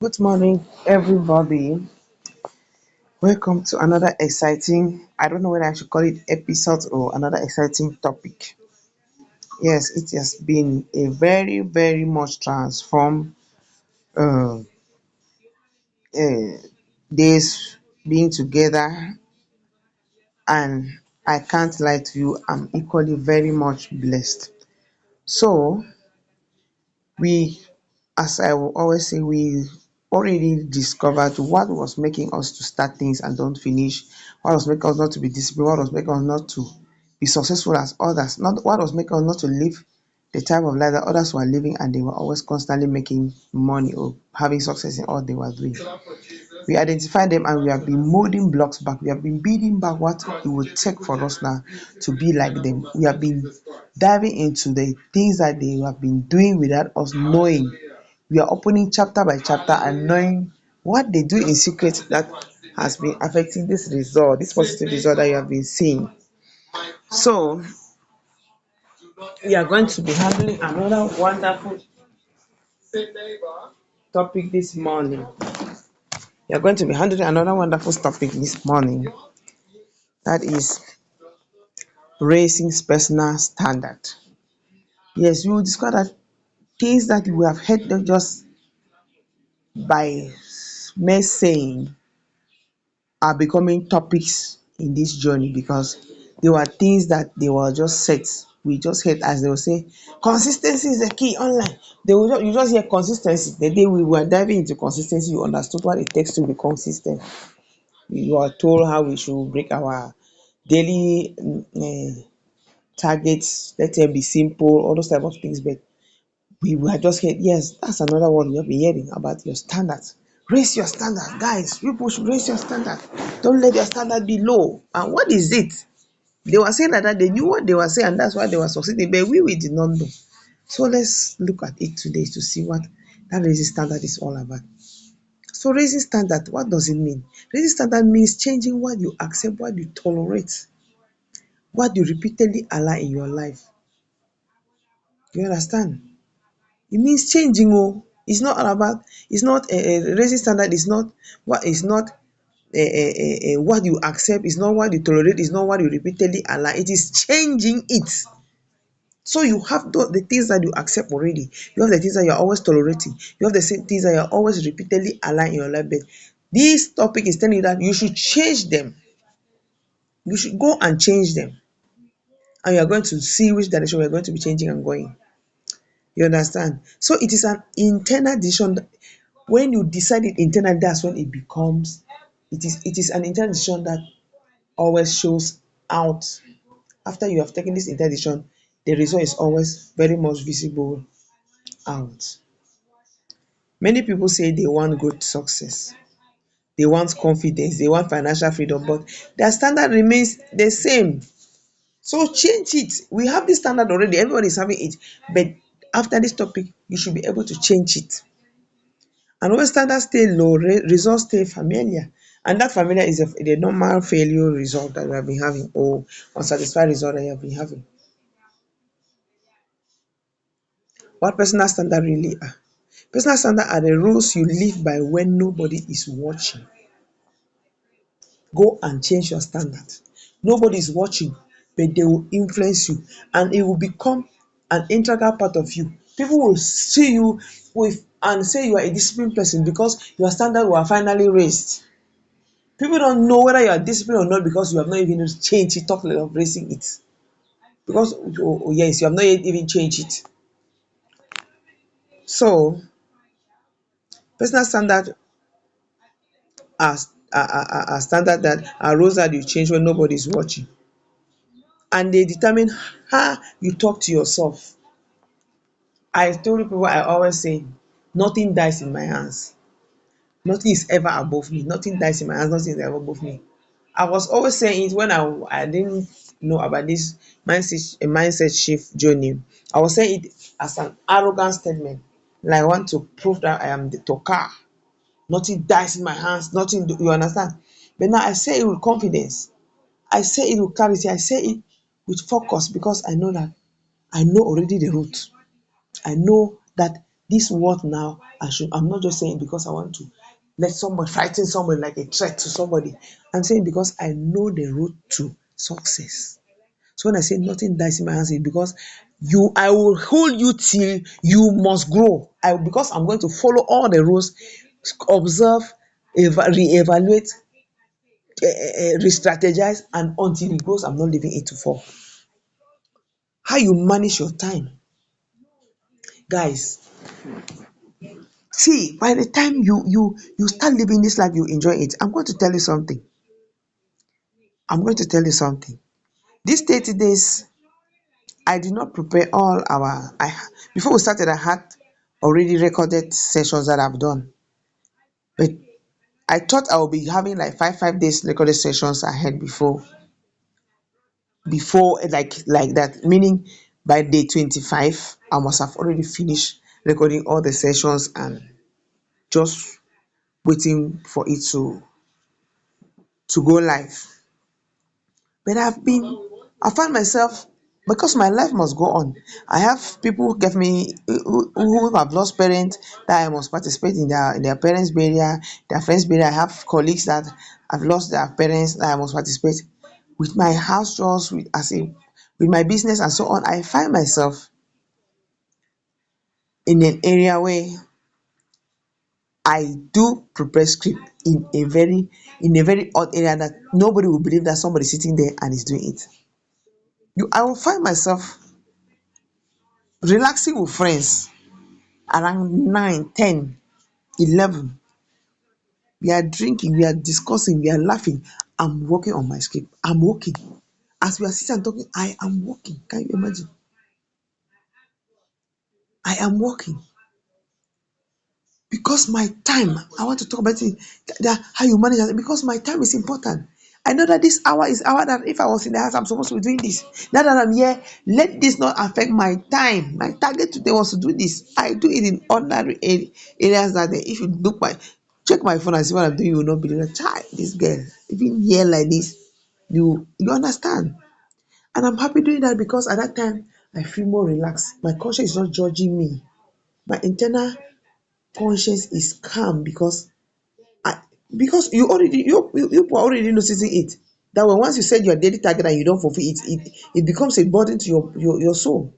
Good morning, everybody. Welcome to another exciting, I don't know whether I should call it episode or another exciting topic. Yes, it has been a very, very much transformed uh, uh, days being together, and I can't lie to you, I'm equally very much blessed. So, we as I will always say, we already discovered what was making us to start things and don't finish, what was making us not to be disciplined, what was making us not to be successful as others, not what was making us not to live the type of life that others were living and they were always constantly making money or having success in all they were doing. We identified them and we have been molding blocks back. We have been building back what it would take for us now to be like them. We have been diving into the things that they have been doing without us knowing. We are opening chapter by chapter and knowing what they do in secret that has been affecting this result, this positive result that you have been seeing. So, we are going to be handling another wonderful topic this morning. We are going to be handling another wonderful topic this morning. That is raising personal standard. Yes, we will discover that things that we have heard not just by mere saying are becoming topics in this journey because they were things that they were just set. We just heard as they will say, consistency is the key online. You just hear consistency. The day we were diving into consistency, you understood what it takes to be consistent. You are told how we should break our daily targets. Let it be simple, all those type of things. But we were just heard, yes, that's another one we have been hearing about your standards. Raise your standard, guys. People should raise your standard. Don't let your standard be low. And what is it? They were saying that they knew what they were saying, and that's why they were succeeding, but we did not know. So let's look at it today to see what that raising standard is all about. So raising standard, what does it mean? Raising standard means changing what you accept, what you tolerate, what you repeatedly allow in your life. You understand? It means changing. Oh, it's not all about. It's not raising standard. Is not what is not what you accept. It's not what you tolerate. It's not what you repeatedly allow. It is changing it. So you have the things that you accept already. You have the things that you are always tolerating. You have the same things that you are always repeatedly allowing in your life. But this topic is telling you that you should change them. You should go and change them, and you are going to see which direction we are going to be changing and going. You understand? So it is an internal decision. When you decide it internally, that's when it becomes. It is an internal decision that always shows out. After you have taken this internal decision, the result is always very much visible out. Many people say they want good success, they want confidence, they want financial freedom, but their standard remains the same. So change it. We have this standard already, everybody is having it. But after this topic, you should be able to change it. And when standards stay low, results stay familiar. And that familiar is the normal failure result that we have been having, or unsatisfied result that you have been having. What personal standard really are? Personal standard are the rules you live by when nobody is watching. Go and change your standard. Nobody is watching, but they will influence you and it will become an integral part of you. People will see you with and say you are a disciplined person because your standard were finally raised. People don't know whether you are disciplined or not because you have not even changed it, talk less of raising it. Because yes, you have not yet even changed it. So personal standard are standard that are rules that you change when nobody is watching. And they determine how you talk to yourself. I told people I always say nothing dies in my hands. Nothing is ever above me. Nothing dies in my hands, nothing is ever above me. I was always saying it when I didn't know about this mindset shift journey. I was saying it as an arrogant statement. Like I want to prove that I am the talker. Nothing dies in my hands, nothing you understand. But now I say it with confidence. I say it with clarity. I say it with focus because I know that I know already the root. I know that This word now, I'm not just saying because I want to let somebody frighten somebody like a threat to somebody. I'm saying because I know the road to success. So when I say nothing dies in my hands, it's because I will hold you till you must grow. Because I'm going to follow all the rules, observe, reevaluate, re-strategize, and until it grows, I'm not leaving it to fall. How you manage your time, guys. See, by the time you start living this life, you enjoy it. I'm going to tell you something. I'm going to tell you something. These 30 days, I did not prepare all our. Before we started, I had already recorded sessions that I've done, but I thought I would be having like five days recorded sessions ahead before like that. Meaning by day 25, I must have already finished recording all the sessions and just waiting for it to go live. But I find myself, because my life must go on. I have people who give me who have lost parents that I must participate in their parents' burial, their friends' burial. I have colleagues that have lost their parents that I must participate with my house chores, with my business and so on. I find myself in an area where I do prepare script in a very odd area that nobody will believe that somebody sitting there and is doing it. I will find myself relaxing with friends around 9, 10, 11. We are drinking, we are discussing, we are laughing. I'm working on my script. I'm working. As we are sitting and talking, I am working. Can you imagine? I am working. Because my time, I want to talk about it, how you manage it, because my time is important. I know that this hour is hour that if I was in the house, I'm supposed to be doing this. Now that I'm here, let this not affect my time. My target today was to do this. I do it in ordinary areas that if you check my phone and see what I'm doing, you will not believe that child, this girl, even here like this, you understand. And I'm happy doing that because at that time I feel more relaxed. My conscience is not judging me. My internal conscience is calm I, because you are already noticing it. That when once you set your daily target and you don't fulfill it, it becomes a burden to your soul.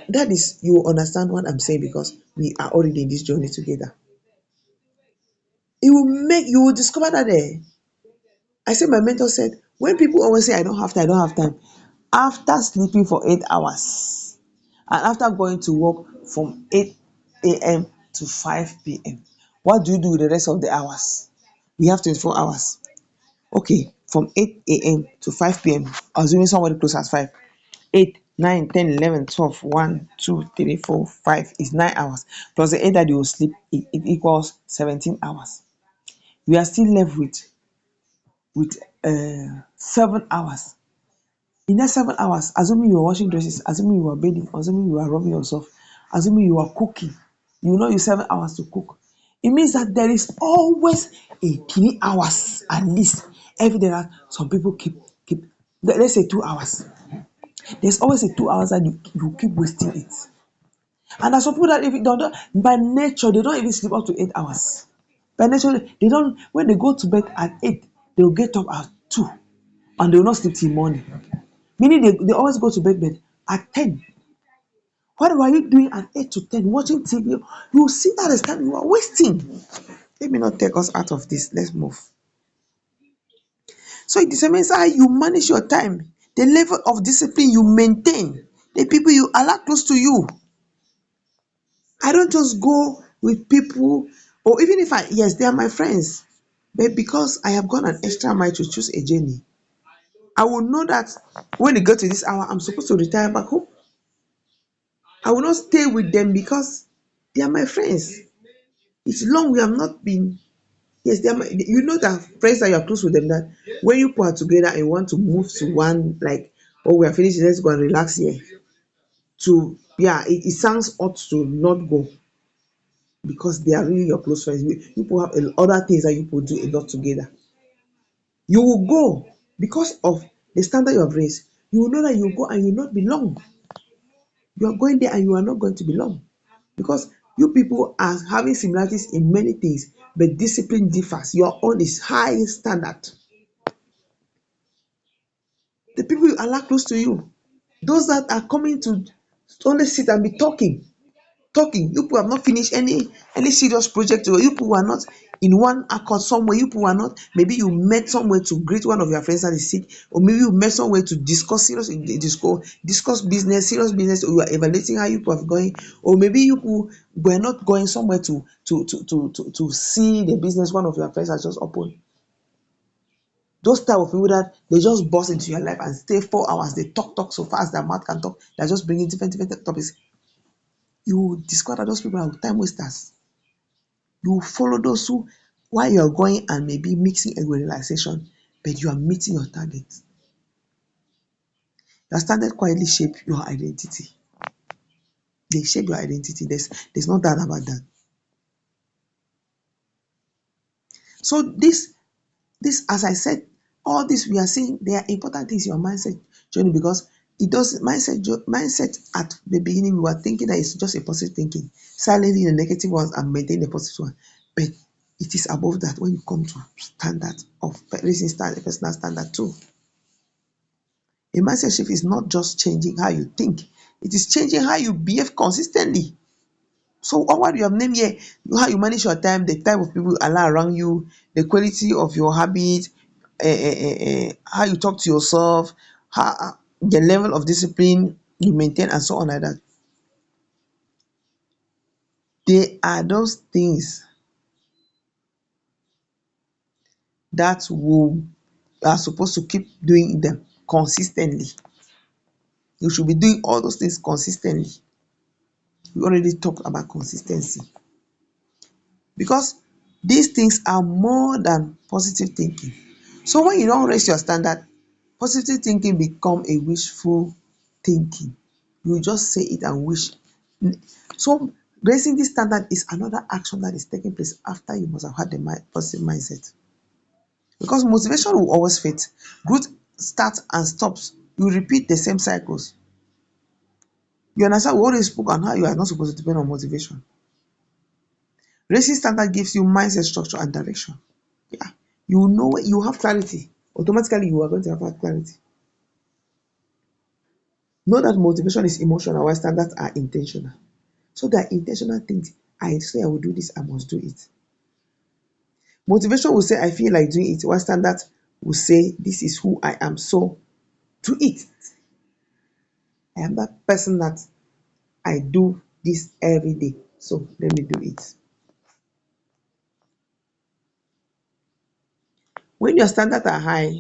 That is, you understand what I'm saying because we are already in this journey together. You will discover that I say my mentor said, when people always say I don't have time, after sleeping for 8 hours and after going to work from 8 a.m. to 5 p.m., what do you do with the rest of the hours? We have 24 hours. Okay, from 8 a.m. to 5 p.m., assuming somebody closes at 5, 8, 9, 10, 11, 12, 1, 2, 3, 4, 5 is 9 hours. Plus the 8 that you will sleep, it equals 17 hours. We are still left with 7 hours. In that 7 hours, assuming you are washing dresses, assuming you are bathing, assuming you are rubbing yourself, assuming you are cooking, you will not use 7 hours to cook. It means that there is always a 3 hours at least every day that some people keep let's say 2 hours. There's always a 2 hours that you keep wasting it. And there's some people that if it don't by nature they don't even sleep up to 8 hours. By nature, they don't when they go to bed at 8, they'll get up at 2 and they will not sleep till morning. Meaning they always go to bed at 10. What were you doing at 8 to 10 watching TV? You will see that as time you are wasting. Let me not take us out of this. Let's move. So it determines how you manage your time, the level of discipline you maintain, the people you allow close to you. I don't just go with people, or even if yes, they are my friends, but because I have gone an extra mile to choose a journey, I will know that when it gets to this hour, I'm supposed to retire back home. I will not stay with them because they are my friends. It's long we have not been. Yes, they are you know that friends that you are close with them, that when you put together and want to move to one, like, oh, we are finished, let's go and relax here. To yeah, it sounds odd to not go because they are really your close friends. You people have other things that you people do a lot together. You will go because of the standard you have raised. You will know that you will go and you will not belong. You are going there and you are not going to belong because You people are having similarities in many things, but discipline differs. Your own is high standard. The people you allow close to you, those that are coming to only sit and be talking, you people have not finished any serious project, or you people are not in one accord somewhere. You people are not, maybe you met somewhere to greet one of your friends that is sick, or maybe you met somewhere to discuss discuss business, serious business, or you are evaluating how you people are going, or maybe you people were not going somewhere to see the business one of your friends has just opened. Those type of people that they just burst into your life and stay 4 hours, they talk so fast their mouth can talk, they're just bringing different topics. You discover that those people are time wasters. You follow those who, while you are going and maybe mixing a relaxation, but you are meeting your target. Your standard quietly shape your identity. They shape your identity. There's no doubt about that. So this, as I said, all this we are saying, they are important things in your mindset journey, because it does mindset at the beginning we were thinking that it's just a positive thinking, silencing the negative ones and maintaining the positive one. But it is above that when you come to standard of raising standard, personal standard too. A mindset shift is not just changing how you think, it is changing how you behave consistently. So all what you have named here, how you manage your time, the type of people you allow around you, the quality of your habit, how you talk to yourself, how the level of discipline you maintain, and so on like that. They are those things that will are supposed to keep doing them consistently. You should be doing all those things consistently. We already talked about consistency, because these things are more than positive thinking. So when you don't raise your standard, positive thinking become a wishful thinking. You just say it and wish. So raising this standard is another action that is taking place after you must have had the positive mindset. Because motivation will always fade. Growth starts and stops. You repeat the same cycles. You understand? We already spoke on how you are not supposed to depend on motivation. Raising standard gives you mindset structure and direction. Yeah. You know, you have clarity. Automatically, you are going to have clarity. Know that motivation is emotional while standards are intentional. So that intentional things, I say I will do this, I must do it. Motivation will say I feel like doing it, while standards will say this is who I am. So do it. I am that person that I do this every day. So let me do it. When your standards are high,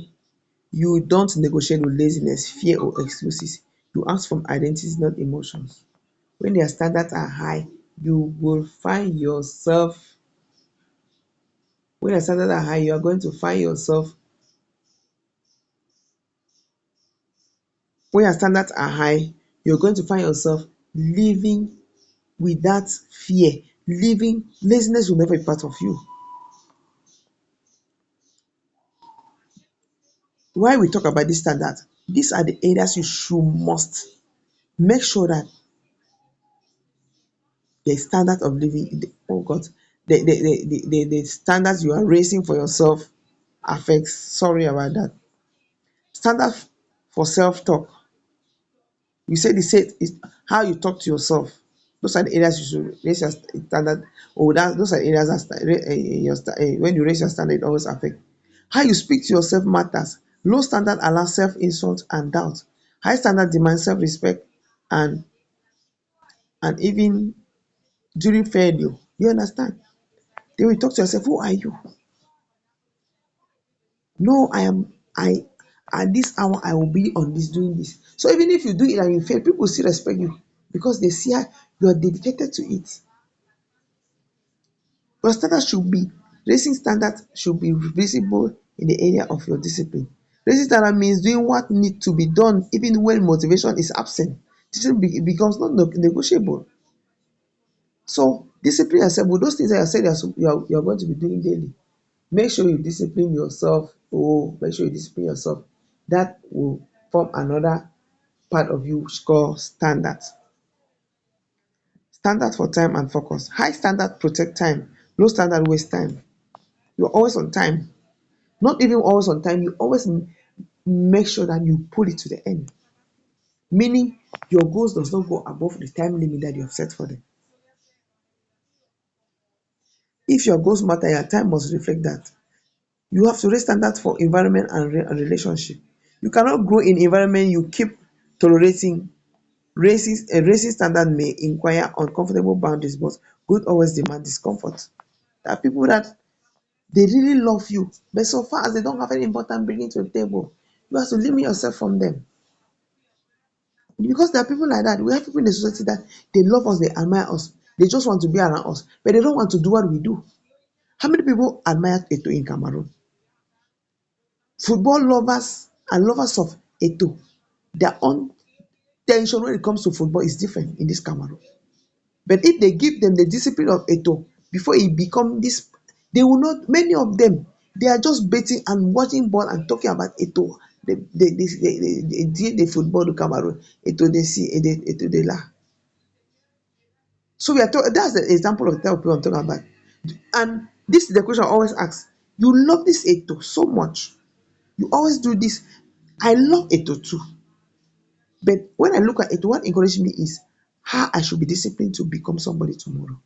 you don't negotiate with laziness, fear, or excuses. You ask from identities, not emotions. When your standards are high, you will find yourself, when your standards are high, you are going to find yourself, when your standards are high, you're going to find yourself living without fear. Living, laziness will never be part of you. Why we talk about this standard, these are the areas you should must make sure that the standard of living, oh God, the standards you are raising for yourself affects. Sorry about that. Standard for self-talk. You said the said is how you talk to yourself. Those are the areas you should raise your standard. Oh, those are areas that when you raise your standard, it always affect. How you speak to yourself matters. Low standard allows self-insult and doubt. High standard demands self-respect and even during failure. You understand? Then we talk to yourself, who are you? No, I at this hour I will be on this doing this. So even if you do it and you fail, people still respect you because they see how you are dedicated to it. Your standard should be raising standard should be visible in the area of your discipline. Raising standard means doing what needs to be done even when motivation is absent. Discipline becomes not negotiable. So discipline yourself with those things that you said you are going to be doing daily. Make sure you discipline yourself. Oh, make sure you discipline yourself. That will form another part of you called standards. Standard for time and focus. High standard protect time, low standard waste time. You're always on time. Not even always on time, you always make sure that you pull it to the end. Meaning your goals does not go above the time limit that you have set for them. If your goals matter, your time must reflect that. You have to raise standards for environment and relationship. You cannot grow in environment you keep tolerating. Racist standard may inquire uncomfortable boundaries, but good always demand discomfort. There are people that they really love you, but so far as they don't have any important bringing to the table, you have to limit yourself from them. Because there are people like that. We have people in the society that they love us, they admire us, they just want to be around us, but they don't want to do what we do. How many people admire Eto in Cameroon? Football lovers and lovers of Eto, their own tension when it comes to football is different in this Cameroon. But if they give them the discipline of Eto before it become this, they will not. Many of them they are just betting and watching ball and talking about Eto. The football to Cameroon. Eto they see, Eto they la. So we are talking. That's the example of the type of people I'm talking about. And this is the question I always ask: you love this Eto so much, you always do this. I love Eto too, but when I look at Eto, what encourages me is how I should be disciplined to become somebody tomorrow.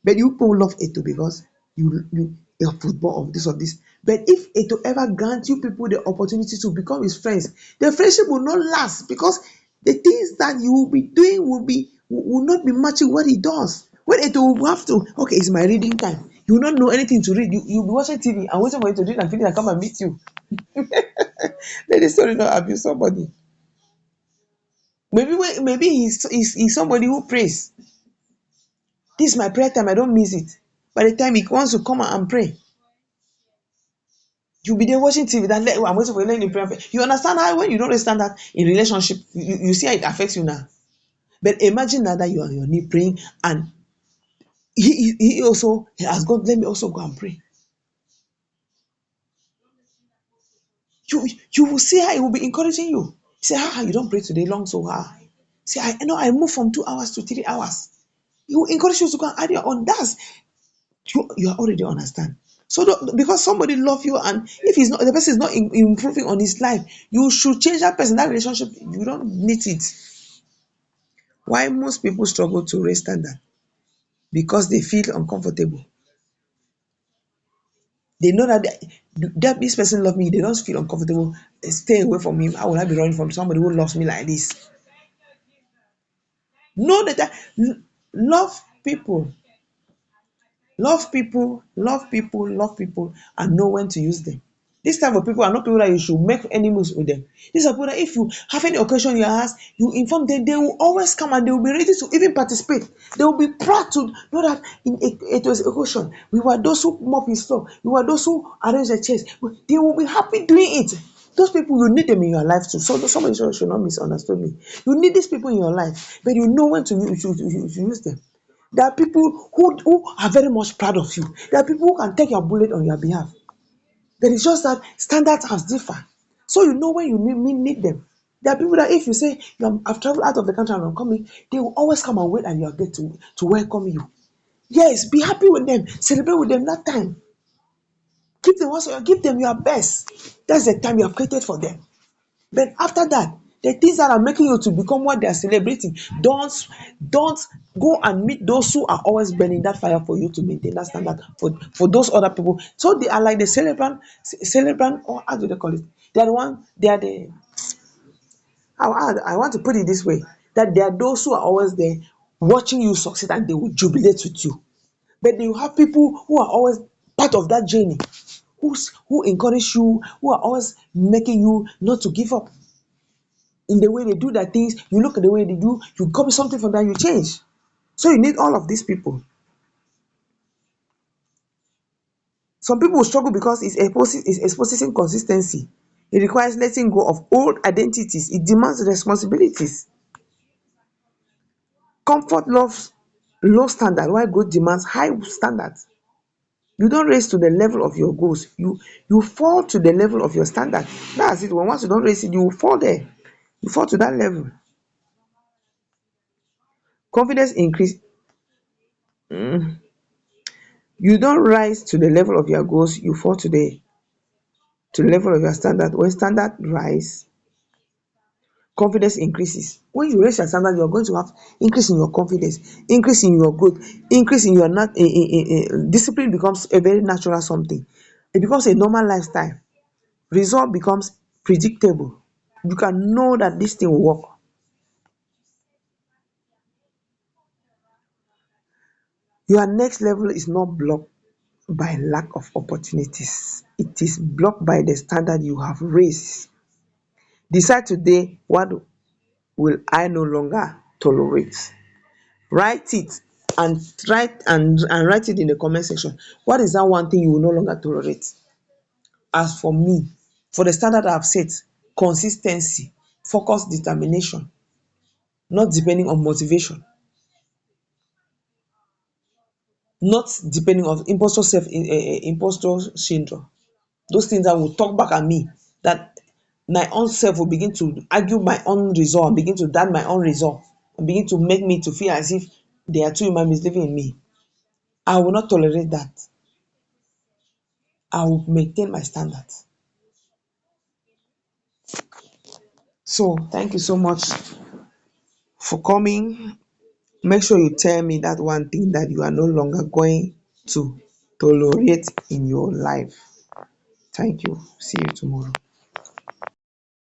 But you people love Eto because you're football of this or this. But if Eto ever grants you people the opportunity to become his friends, the friendship will not last because the things that you will be doing will not be matching what he does. When Eto will have to, okay, it's my reading time. You will not know anything to read. You'll be watching TV and waiting for you to read and finish and come and meet you. Let the story not abuse somebody. Maybe he's somebody who prays. This is my prayer time, I don't miss it. By the time he wants to come and pray, you'll be there watching TV. I'm waiting for you, let me pray. You understand how when you don't understand that in relationship, you see how it affects you now. But imagine now that you are on your knee praying and he also he has God, let me also go and pray. You will see how it will be encouraging you. Say, you don't pray today long so hard. Say, I know I move from 2 hours to 3 hours. He will encourage you to go and add your own. That's you are already understand. So because somebody love you and if he's not the person is not improving on his life, you should change that person. That relationship, you don't need it. Why most people struggle to raise standard? Because they feel uncomfortable. They know that this person love me, they don't feel uncomfortable. Stay away from him. How will I be running from somebody who loves me like this? Know that love people, love people, and know when to use them. This type of people are not people that you should make enemies with them. These are people that if you have any occasion you ask, you inform them, they will always come and they will be ready to even participate. They will be proud to know that it was occasion. We were those who mop his floor. We were those who arrange the chairs. They will be happy doing it. Those people, you need them in your life too. So somebody should not misunderstand me. You need these people in your life, but you know when to use them. There are people who are very much proud of you. There are people who can take your bullet on your behalf. But it's just that standards have differ. So you know when you need them. There are people that if you say I've traveled out of the country and I'm coming, they will always come and wait at your gate to welcome you. Yes, be happy with them, celebrate with them that time. Give them your best. That's the time you have created for them. But after that, the things that are making you to become what they are celebrating, don't go and meet those who are always burning that fire for you to maintain that standard for those other people. So they are like the celebrant, or how do they call it? They are the one. They are the. I want to put it this way: that there are those who are always there watching you succeed and they will jubilate with you. But you have people who are always part of that journey, who encourage you, who are always making you not to give up in the way they do their things. You look at the way they do, you copy something from that, you change. So you need all of these people. Some people will struggle because it's exposing consistency. It requires letting go of old identities. It demands responsibilities. Comfort loves low standard, while growth demands high standards. You don't raise to the level of your goals. You fall to the level of your standard. That's it. When once you don't raise it, you will fall there. You fall to that level. Confidence increase. You don't rise to the level of your goals, you fall to the level of your standard. When standard rise, confidence increases. When you raise your standard, you're going to have increase in your confidence, increase in your growth, increase in your discipline becomes a very natural something. It becomes a normal lifestyle. Result becomes predictable. You can know that this thing will work. Your next level is not blocked by lack of opportunities. It is blocked by the standard you have raised. Decide today, what will I no longer tolerate? Write it and write it in the comment section. What is that one thing you will no longer tolerate? As for me, for the standard I have set, consistency, focus, determination, not depending on motivation, not depending on impostor syndrome. Those things that will talk back at me, that my own self will begin to argue my own result, begin to doubt my own result, and begin to make me to feel as if there are two human beings living in me. I will not tolerate that. I will maintain my standards. So thank you so much for coming. Make sure you tell me that one thing that you are no longer going to tolerate in your life. Thank you. See you tomorrow.